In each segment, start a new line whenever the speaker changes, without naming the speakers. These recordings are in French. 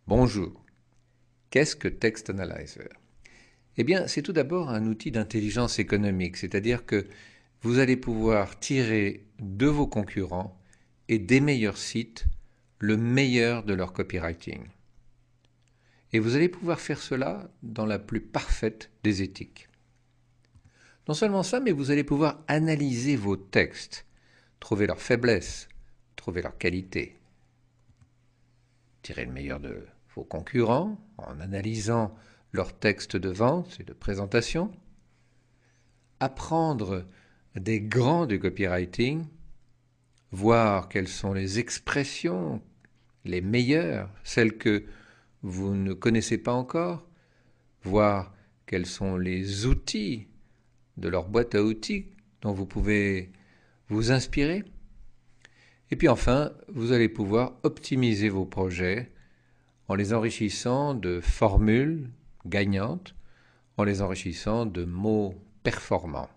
Bonjour. Qu'est-ce que Text Analyzer? Eh bien, c'est tout d'abord un outil d'intelligence économique, c'est-à-dire que vous allez pouvoir tirer de vos concurrents et des meilleurs sites le meilleur de leur copywriting. Et vous allez pouvoir faire cela dans la plus parfaite des éthiques. Non seulement ça, mais vous allez pouvoir analyser vos textes, trouver leurs faiblesses, trouver leurs qualités, tirer le meilleur de vos concurrents en analysant leurs textes de vente et de présentation, apprendre des grands du copywriting, voir quelles sont les expressions les meilleures, celles que vous ne connaissez pas encore, voir quels sont les outils de leur boîte à outils dont vous pouvez vous inspirer. Et puis enfin, vous allez pouvoir optimiser vos projets en les enrichissant de formules gagnantes, en les enrichissant de mots performants.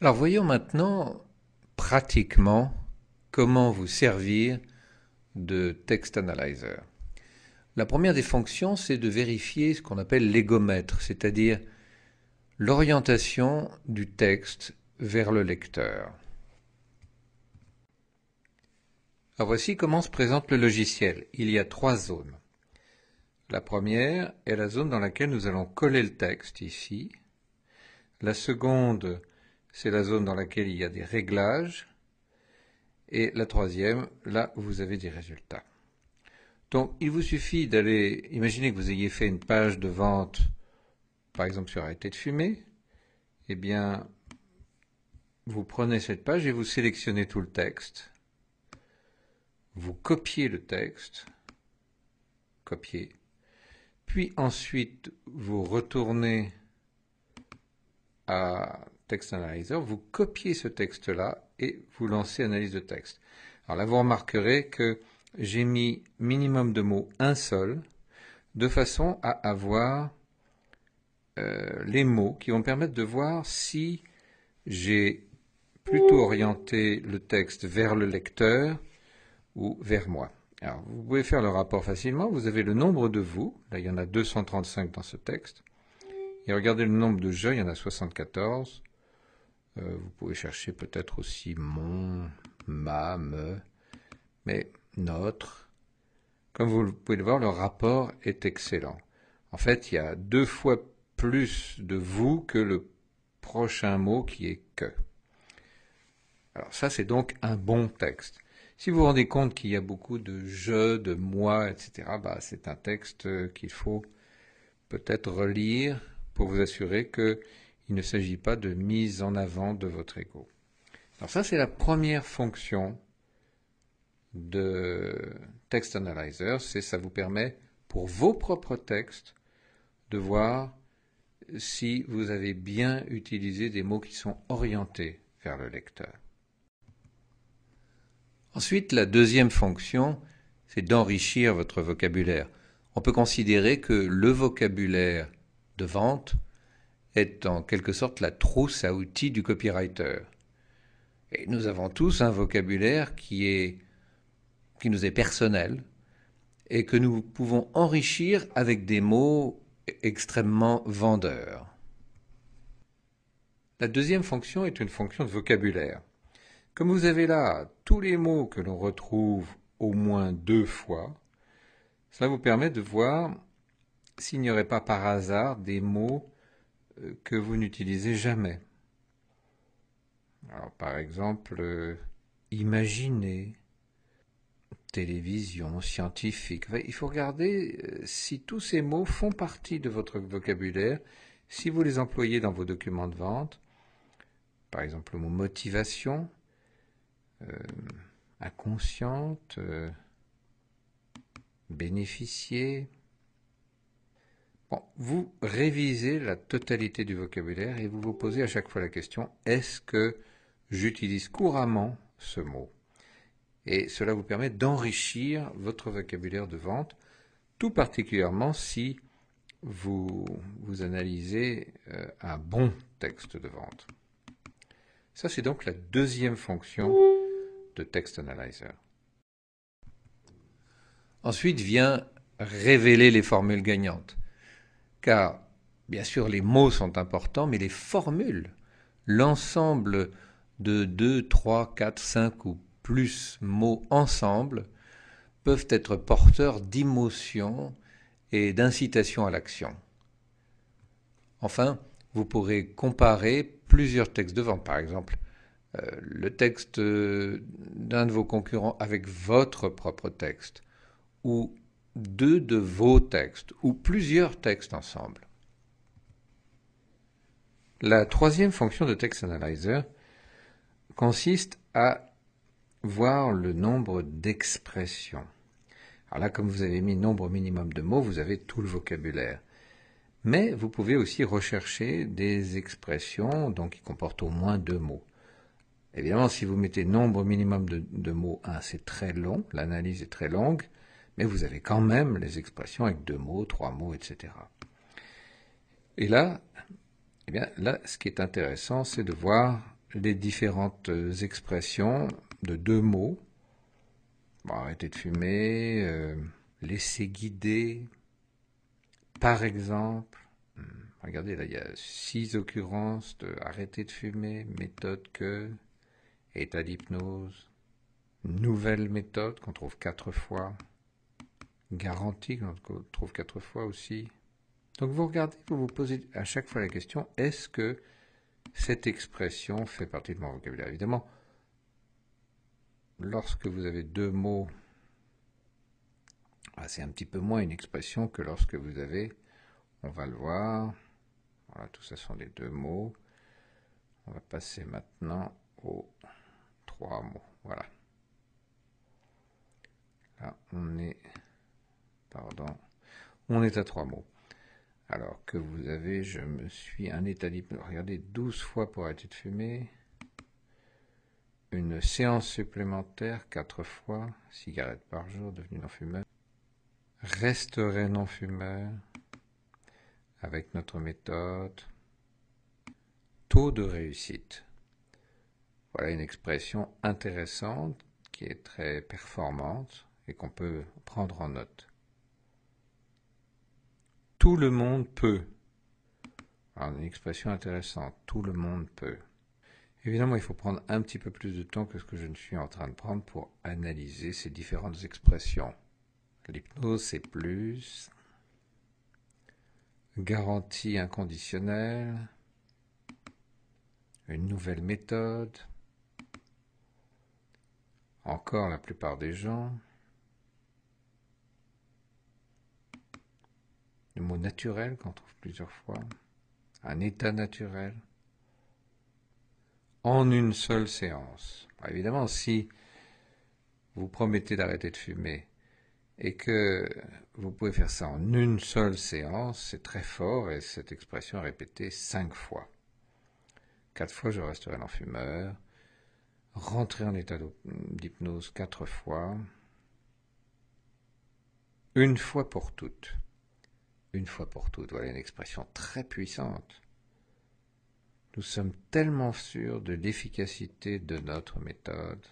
Alors voyons maintenant pratiquement comment vous servir de Text Analyzer. La première des fonctions, c'est de vérifier ce qu'on appelle l'égomètre, c'est-à-dire l'orientation du texte vers le lecteur. Alors voici comment se présente le logiciel. Il y a 3 zones. La première est la zone dans laquelle nous allons coller le texte, ici. La seconde, c'est la zone dans laquelle il y a des réglages. Et la troisième, là où vous avez des résultats. Donc, il vous suffit d'aller, imaginez que vous ayez fait une page de vente, par exemple sur arrêter de fumer. Eh bien, vous prenez cette page et vous sélectionnez tout le texte. Vous copiez le texte, copiez. Puis ensuite, vous retournez à Text Analyzer, vous copiez ce texte-là et vous lancez analyse de texte. Alors là, vous remarquerez que j'ai mis minimum de mots un seul, de façon à avoir les mots qui vont permettre de voir si j'ai plutôt orienté le texte vers le lecteur ou vers moi. Alors, vous pouvez faire le rapport facilement. Vous avez le nombre de vous. Là, il y en a 235 dans ce texte. Et regardez le nombre de je, il y en a 74. Vous pouvez chercher peut-être aussi mon, ma, me, mais notre. Comme vous pouvez le voir, le rapport est excellent. En fait, il y a 2 fois plus de vous que le prochain mot qui est que. Alors ça, c'est donc un bon texte. Si vous vous rendez compte qu'il y a beaucoup de je, de moi, etc., c'est un texte qu'il faut peut-être relire pour vous assurer qu'il ne s'agit pas de mise en avant de votre ego. Alors ça, c'est la première fonction de Text Analyzer, ça vous permet pour vos propres textes de voir si vous avez bien utilisé des mots qui sont orientés vers le lecteur. Ensuite, la deuxième fonction, c'est d'enrichir votre vocabulaire. On peut considérer que le vocabulaire de vente est en quelque sorte la trousse à outils du copywriter. Et nous avons tous un vocabulaire qui nous est personnel et que nous pouvons enrichir avec des mots extrêmement vendeurs. La deuxième fonction est une fonction de vocabulaire. Comme vous avez là tous les mots que l'on retrouve au moins 2 fois, cela vous permet de voir s'il n'y aurait pas par hasard des mots que vous n'utilisez jamais. Alors, par exemple, imaginer, télévision, scientifique. Il faut regarder si tous ces mots font partie de votre vocabulaire, si vous les employez dans vos documents de vente. Par exemple, le mot motivation, inconsciente, bénéficier. Bon, vous révisez la totalité du vocabulaire et vous vous posez à chaque fois la question, est-ce que j'utilise couramment ce mot? Et cela vous permet d'enrichir votre vocabulaire de vente, tout particulièrement si vous analysez un bon texte de vente. Ça, c'est donc la deuxième fonction de Text Analyzer. Ensuite vient révéler les formules gagnantes. Car, bien sûr, les mots sont importants, mais les formules, l'ensemble de 2, 3, 4, 5 ou plus mots ensemble, peuvent être porteurs d'émotions et d'incitation à l'action. Enfin, vous pourrez comparer plusieurs textes de vente. Par exemple, le texte d'un de vos concurrents avec votre propre texte, ou deux de vos textes, ou plusieurs textes ensemble. La troisième fonction de Text Analyzer consiste à voir le nombre d'expressions. Alors là, comme vous avez mis nombre minimum de mots, vous avez tout le vocabulaire. Mais vous pouvez aussi rechercher des expressions qui comportent au moins 2 mots. Évidemment, si vous mettez nombre minimum de mots 1, c'est très long, l'analyse est très longue, mais vous avez quand même les expressions avec 2 mots, 3 mots, etc. Et là, ce qui est intéressant, c'est de voir les différentes expressions de 2 mots. Bon, arrêter de fumer, laisser guider, par exemple. Regardez, là, il y a 6 occurrences de arrêter de fumer, méthode que, état d'hypnose, nouvelle méthode qu'on trouve 4 fois, garantie qu'on trouve 4 fois aussi. Donc vous regardez, vous vous posez à chaque fois la question, est-ce que cette expression fait partie de mon vocabulaire? Évidemment, lorsque vous avez 2 mots, c'est un petit peu moins une expression que lorsque vous avez, on va le voir, voilà, tout ça sont les 2 mots. On va passer maintenant aux 3 mots, voilà. Là, on est à 3 mots. Alors que vous avez, je me suis un état d'hypnose, regardez, 12 fois pour arrêter de fumer, une séance supplémentaire, 4 fois, cigarette par jour, devenu non-fumeur, resterai non-fumeur, avec notre méthode, taux de réussite. Voilà une expression intéressante, qui est très performante et qu'on peut prendre en note. Tout le monde peut. Alors, une expression intéressante, tout le monde peut. Évidemment, il faut prendre un petit peu plus de temps que ce que je ne suis en train de prendre pour analyser ces différentes expressions. L'hypnose, c'est plus. Garantie inconditionnelle. Une nouvelle méthode. Encore la plupart des gens. Le mot naturel qu'on trouve plusieurs fois. Un état naturel. En une seule séance. Alors évidemment, si vous promettez d'arrêter de fumer et que vous pouvez faire ça en une seule séance, c'est très fort et cette expression est répétée 5 fois. 4 fois, je resterai non-fumeur. Rentrer en état d'hypnose 4 fois. Une fois pour toutes. Une fois pour toutes. Voilà une expression très puissante. Nous sommes tellement sûrs de l'efficacité de notre méthode.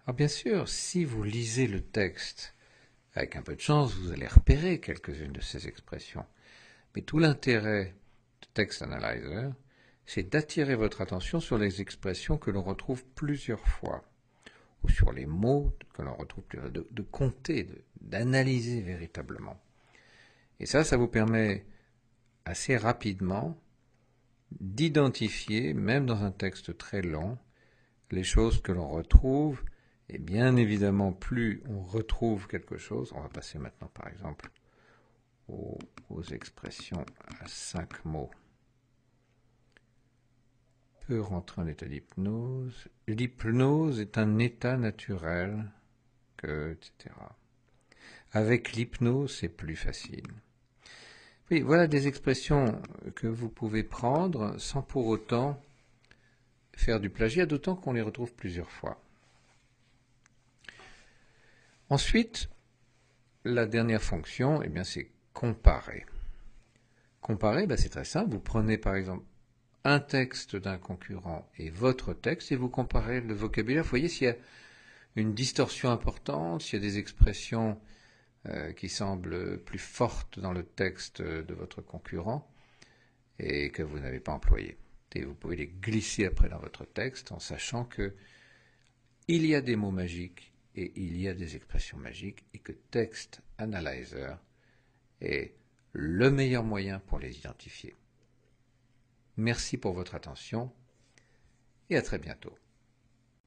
Alors bien sûr, si vous lisez le texte, avec un peu de chance, vous allez repérer quelques-unes de ces expressions. Mais tout l'intérêt de Text Analyzer, c'est d'attirer votre attention sur les expressions que l'on retrouve plusieurs fois, ou sur les mots que l'on retrouve plusieurs fois, de compter, d'analyser véritablement. Et ça vous permet assez rapidement d'identifier, même dans un texte très long, les choses que l'on retrouve. Et bien évidemment, plus on retrouve quelque chose, on va passer maintenant par exemple aux expressions à 5 mots. Peut rentrer en état d'hypnose. L'hypnose est un état naturel, etc. Avec l'hypnose, c'est plus facile. Oui, voilà des expressions que vous pouvez prendre sans pour autant faire du plagiat, d'autant qu'on les retrouve plusieurs fois. Ensuite, la dernière fonction, c'est comparer. Comparer, c'est très simple. Vous prenez par exemple un texte d'un concurrent et votre texte et vous comparez le vocabulaire. Vous voyez s'il y a une distorsion importante, s'il y a des expressions qui semblent plus fortes dans le texte de votre concurrent et que vous n'avez pas employées. Et vous pouvez les glisser après dans votre texte en sachant que il y a des mots magiques et il y a des expressions magiques et que Text Analyzer est le meilleur moyen pour les identifier. Merci pour votre attention et à très bientôt.